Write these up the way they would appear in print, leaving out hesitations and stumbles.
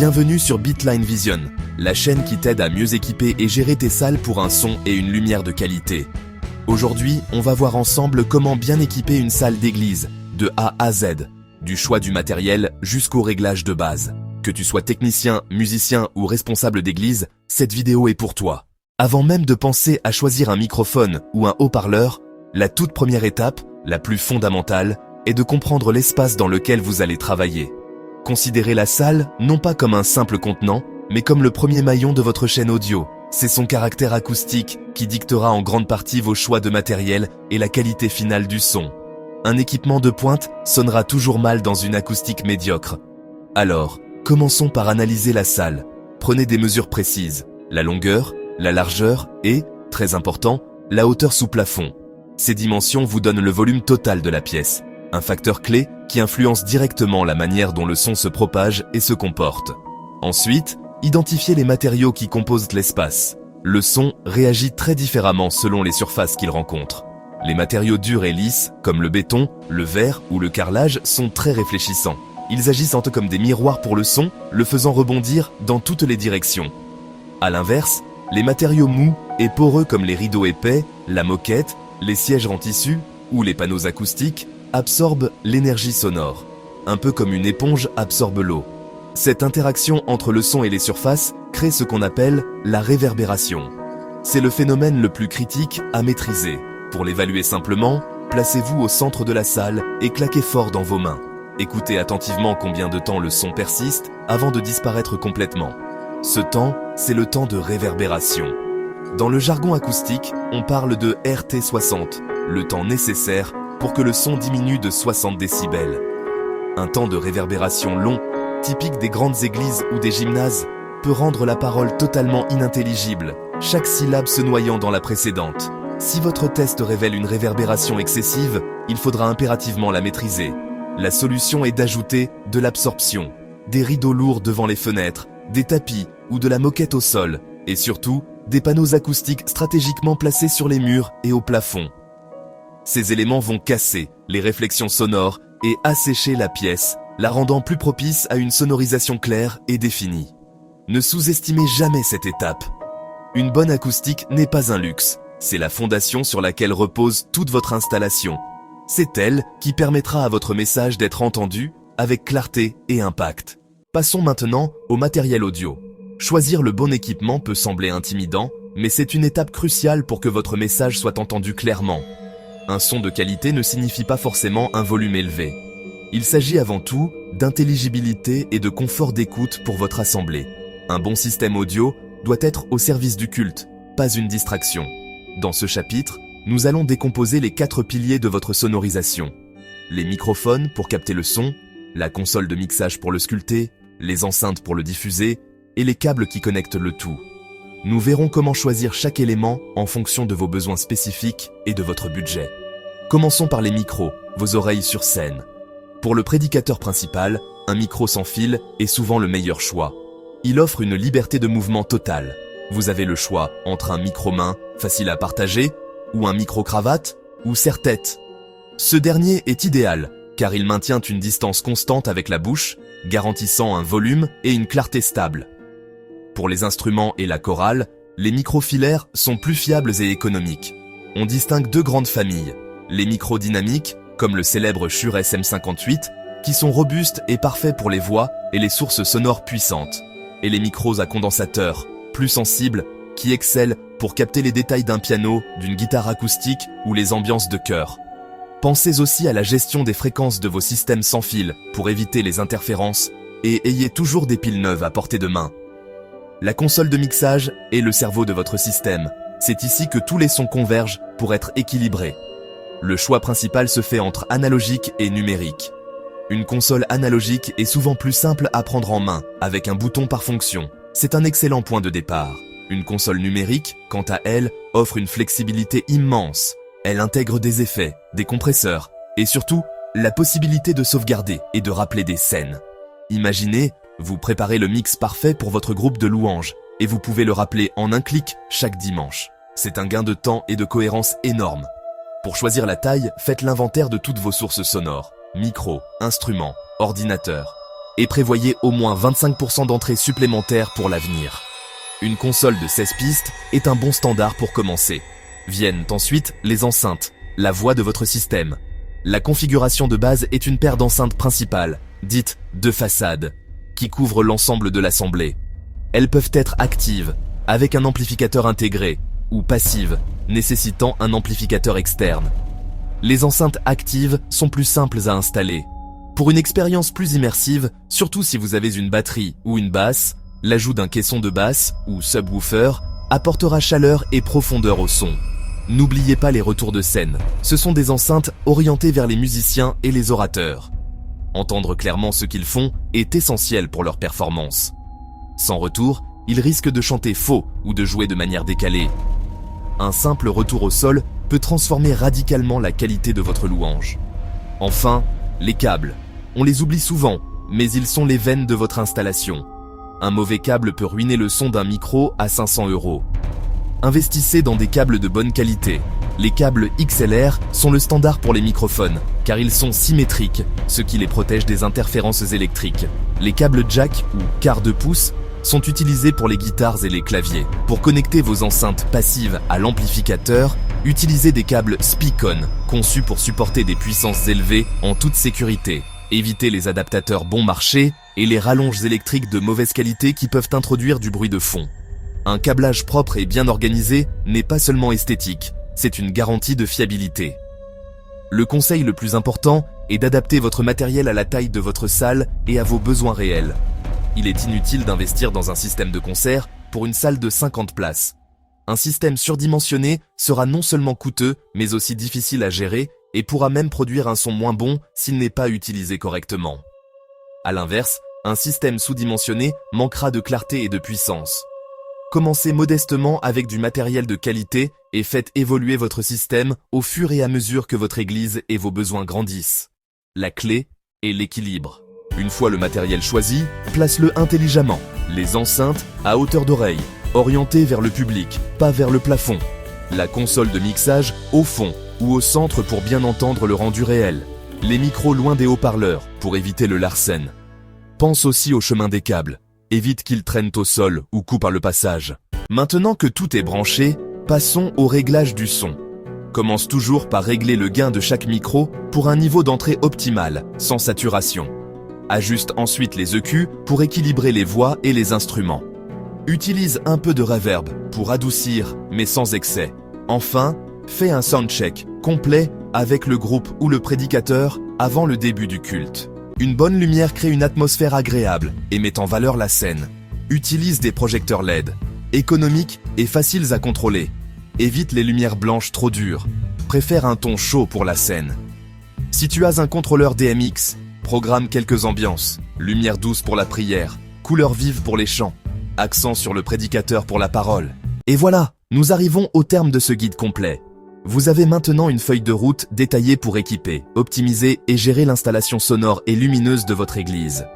Bienvenue sur Bitline Vision, la chaîne qui t'aide à mieux équiper et gérer tes salles pour un son et une lumière de qualité. Aujourd'hui, on va voir ensemble comment bien équiper une salle d'église, de A à Z, du choix du matériel jusqu'au réglage de base. Que tu sois technicien, musicien ou responsable d'église, cette vidéo est pour toi. Avant même de penser à choisir un microphone ou un haut-parleur, la toute première étape, la plus fondamentale, est de comprendre l'espace dans lequel vous allez travailler. Considérez la salle non pas comme un simple contenant, mais comme le premier maillon de votre chaîne audio. C'est son caractère acoustique qui dictera en grande partie vos choix de matériel et la qualité finale du son. Un équipement de pointe sonnera toujours mal dans une acoustique médiocre. Alors, commençons par analyser la salle. Prenez des mesures précises, la longueur, la largeur et, très important, la hauteur sous plafond. Ces dimensions vous donnent le volume total de la pièce, un facteur clé qui influence directement la manière dont le son se propage et se comporte. Ensuite, identifiez les matériaux qui composent l'espace. Le son réagit très différemment selon les surfaces qu'il rencontre. Les matériaux durs et lisses, comme le béton, le verre ou le carrelage, sont très réfléchissants. Ils agissent un peu comme des miroirs pour le son, le faisant rebondir dans toutes les directions. À l'inverse, les matériaux mous et poreux comme les rideaux épais, la moquette, les sièges en tissu ou les panneaux acoustiques absorbent l'énergie sonore, un peu comme une éponge absorbe l'eau. Cette interaction entre le son et les surfaces crée ce qu'on appelle la réverbération. C'est le phénomène le plus critique à maîtriser. Pour l'évaluer simplement, placez-vous au centre de la salle et claquez fort dans vos mains. Écoutez attentivement combien de temps le son persiste avant de disparaître complètement. Ce temps, c'est le temps de réverbération. Dans le jargon acoustique, on parle de RT60, le temps nécessaire pour que le son diminue de 60 décibels. Un temps de réverbération long, typique des grandes églises ou des gymnases, peut rendre la parole totalement inintelligible, chaque syllabe se noyant dans la précédente. Si votre test révèle une réverbération excessive, il faudra impérativement la maîtriser. La solution est d'ajouter de l'absorption, des rideaux lourds devant les fenêtres, des tapis ou de la moquette au sol, et surtout, des panneaux acoustiques stratégiquement placés sur les murs et au plafond. Ces éléments vont casser les réflexions sonores et assécher la pièce, la rendant plus propice à une sonorisation claire et définie. Ne sous-estimez jamais cette étape. Une bonne acoustique n'est pas un luxe, c'est la fondation sur laquelle repose toute votre installation. C'est elle qui permettra à votre message d'être entendu avec clarté et impact. Passons maintenant au matériel audio. Choisir le bon équipement peut sembler intimidant, mais c'est une étape cruciale pour que votre message soit entendu clairement. Un son de qualité ne signifie pas forcément un volume élevé. Il s'agit avant tout d'intelligibilité et de confort d'écoute pour votre assemblée. Un bon système audio doit être au service du culte, pas une distraction. Dans ce chapitre, nous allons décomposer les 4 piliers de votre sonorisation. Les microphones pour capter le son, la console de mixage pour le sculpter, les enceintes pour le diffuser et les câbles qui connectent le tout. Nous verrons comment choisir chaque élément en fonction de vos besoins spécifiques et de votre budget. Commençons par les micros, vos oreilles sur scène. Pour le prédicateur principal, un micro sans fil est souvent le meilleur choix. Il offre une liberté de mouvement totale. Vous avez le choix entre un micro-main, facile à partager, ou un micro-cravate, ou serre-tête. Ce dernier est idéal, car il maintient une distance constante avec la bouche, garantissant un volume et une clarté stable. Pour les instruments et la chorale, les micro-filaires sont plus fiables et économiques. On distingue 2 grandes familles. Les micros dynamiques, comme le célèbre Shure SM58, qui sont robustes et parfaits pour les voix et les sources sonores puissantes. Et les micros à condensateur, plus sensibles, qui excellent pour capter les détails d'un piano, d'une guitare acoustique ou les ambiances de chœur. Pensez aussi à la gestion des fréquences de vos systèmes sans fil pour éviter les interférences et ayez toujours des piles neuves à portée de main. La console de mixage est le cerveau de votre système. C'est ici que tous les sons convergent pour être équilibrés. Le choix principal se fait entre analogique et numérique. Une console analogique est souvent plus simple à prendre en main, avec un bouton par fonction. C'est un excellent point de départ. Une console numérique, quant à elle, offre une flexibilité immense. Elle intègre des effets, des compresseurs, et surtout, la possibilité de sauvegarder et de rappeler des scènes. Imaginez, vous préparez le mix parfait pour votre groupe de louanges, et vous pouvez le rappeler en un clic chaque dimanche. C'est un gain de temps et de cohérence énorme. Pour choisir la taille, faites l'inventaire de toutes vos sources sonores. Micro, instruments, ordinateur. et prévoyez au moins 25% d'entrées supplémentaires pour l'avenir. Une console de 16 pistes est un bon standard pour commencer. Viennent ensuite les enceintes, la voix de votre système. La configuration de base est une paire d'enceintes principales, dites de façade, qui couvrent l'ensemble de l'assemblée. Elles peuvent être actives, avec un amplificateur intégré, ou passives, nécessitant un amplificateur externe. Les enceintes actives sont plus simples à installer. Pour une expérience plus immersive, surtout si vous avez une batterie ou une basse, l'ajout d'un caisson de basse ou subwoofer apportera chaleur et profondeur au son. N'oubliez pas les retours de scène. Ce sont des enceintes orientées vers les musiciens et les orateurs. Entendre clairement ce qu'ils font est essentiel pour leur performance. Sans retour, ils risquent de chanter faux ou de jouer de manière décalée. Un simple retour au sol peut transformer radicalement la qualité de votre louange. Enfin, les câbles. On les oublie souvent, mais ils sont les veines de votre installation. Un mauvais câble peut ruiner le son d'un micro à 500 €. Investissez dans des câbles de bonne qualité. Les câbles XLR sont le standard pour les microphones, car ils sont symétriques, ce qui les protège des interférences électriques. Les câbles jack ou quart de pouce sont utilisés pour les guitares et les claviers. Pour connecter vos enceintes passives à l'amplificateur, utilisez des câbles Speakon, conçus pour supporter des puissances élevées en toute sécurité. Évitez les adaptateurs bon marché et les rallonges électriques de mauvaise qualité qui peuvent introduire du bruit de fond. Un câblage propre et bien organisé n'est pas seulement esthétique, c'est une garantie de fiabilité. Le conseil le plus important est d'adapter votre matériel à la taille de votre salle et à vos besoins réels. Il est inutile d'investir dans un système de concert pour une salle de 50 places. Un système surdimensionné sera non seulement coûteux, mais aussi difficile à gérer et pourra même produire un son moins bon s'il n'est pas utilisé correctement. À l'inverse, un système sous-dimensionné manquera de clarté et de puissance. Commencez modestement avec du matériel de qualité et faites évoluer votre système au fur et à mesure que votre église et vos besoins grandissent. La clé est l'équilibre. Une fois le matériel choisi, place-le intelligemment. Les enceintes à hauteur d'oreille, orientées vers le public, pas vers le plafond. La console de mixage au fond ou au centre pour bien entendre le rendu réel. Les micros loin des haut-parleurs pour éviter le larcène. Pense aussi au chemin des câbles. Évite qu'ils traînent au sol ou coupent par le passage. Maintenant que tout est branché, passons au réglage du son. Commence toujours par régler le gain de chaque micro pour un niveau d'entrée optimal, sans saturation. Ajuste ensuite les EQ pour équilibrer les voix et les instruments. Utilise un peu de reverb pour adoucir, mais sans excès. Enfin, fais un soundcheck complet avec le groupe ou le prédicateur avant le début du culte. Une bonne lumière crée une atmosphère agréable et met en valeur la scène. Utilise des projecteurs LED, économiques et faciles à contrôler. Évite les lumières blanches trop dures. Préfère un ton chaud pour la scène. Si tu as un contrôleur DMX, programme quelques ambiances. Lumière douce pour la prière, couleurs vives pour les chants, accent sur le prédicateur pour la parole. Et voilà, nous arrivons au terme de ce guide complet. Vous avez maintenant une feuille de route détaillée pour équiper, optimiser et gérer l'installation sonore et lumineuse de votre église.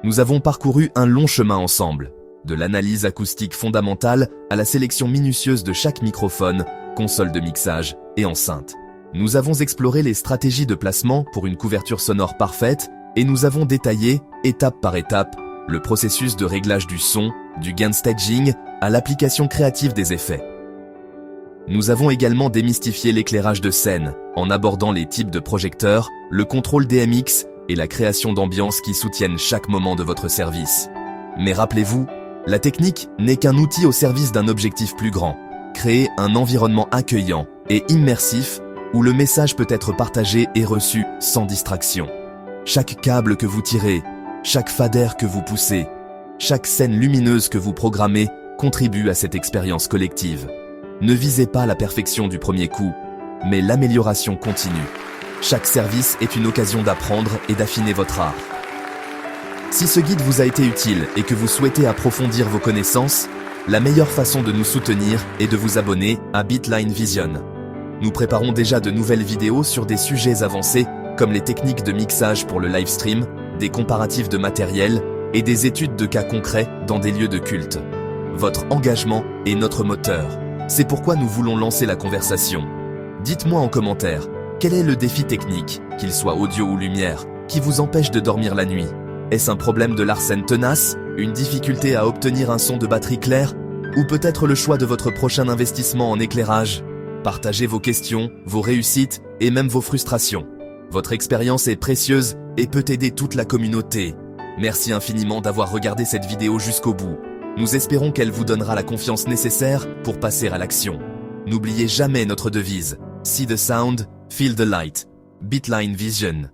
Nous avons parcouru un long chemin ensemble, de l'analyse acoustique fondamentale à la sélection minutieuse de chaque microphone, console de mixage et enceinte. Nous avons exploré les stratégies de placement pour une couverture sonore parfaite et nous avons détaillé, étape par étape, le processus de réglage du son, du gain staging à l'application créative des effets. Nous avons également démystifié l'éclairage de scène, en abordant les types de projecteurs, le contrôle DMX et la création d'ambiances qui soutiennent chaque moment de votre service. Mais rappelez-vous, la technique n'est qu'un outil au service d'un objectif plus grand, créer un environnement accueillant et immersif où le message peut être partagé et reçu sans distraction. Chaque câble que vous tirez, chaque fader que vous poussez, chaque scène lumineuse que vous programmez contribue à cette expérience collective. Ne visez pas la perfection du premier coup, mais l'amélioration continue. Chaque service est une occasion d'apprendre et d'affiner votre art. Si ce guide vous a été utile et que vous souhaitez approfondir vos connaissances, la meilleure façon de nous soutenir est de vous abonner à Beatline Vision. Nous préparons déjà de nouvelles vidéos sur des sujets avancés comme les techniques de mixage pour le live stream, des comparatifs de matériel et des études de cas concrets dans des lieux de culte. Votre engagement est notre moteur. C'est pourquoi nous voulons lancer la conversation. Dites-moi en commentaire, quel est le défi technique, qu'il soit audio ou lumière, qui vous empêche de dormir la nuit? Est-ce un problème de l'arsène tenace, une difficulté à obtenir un son de batterie clair, ou peut-être le choix de votre prochain investissement en éclairage? Partagez vos questions, vos réussites et même vos frustrations. Votre expérience est précieuse et peut aider toute la communauté. Merci infiniment d'avoir regardé cette vidéo jusqu'au bout. Nous espérons qu'elle vous donnera la confiance nécessaire pour passer à l'action. N'oubliez jamais notre devise: See the sound, feel the light. Bitline Vision.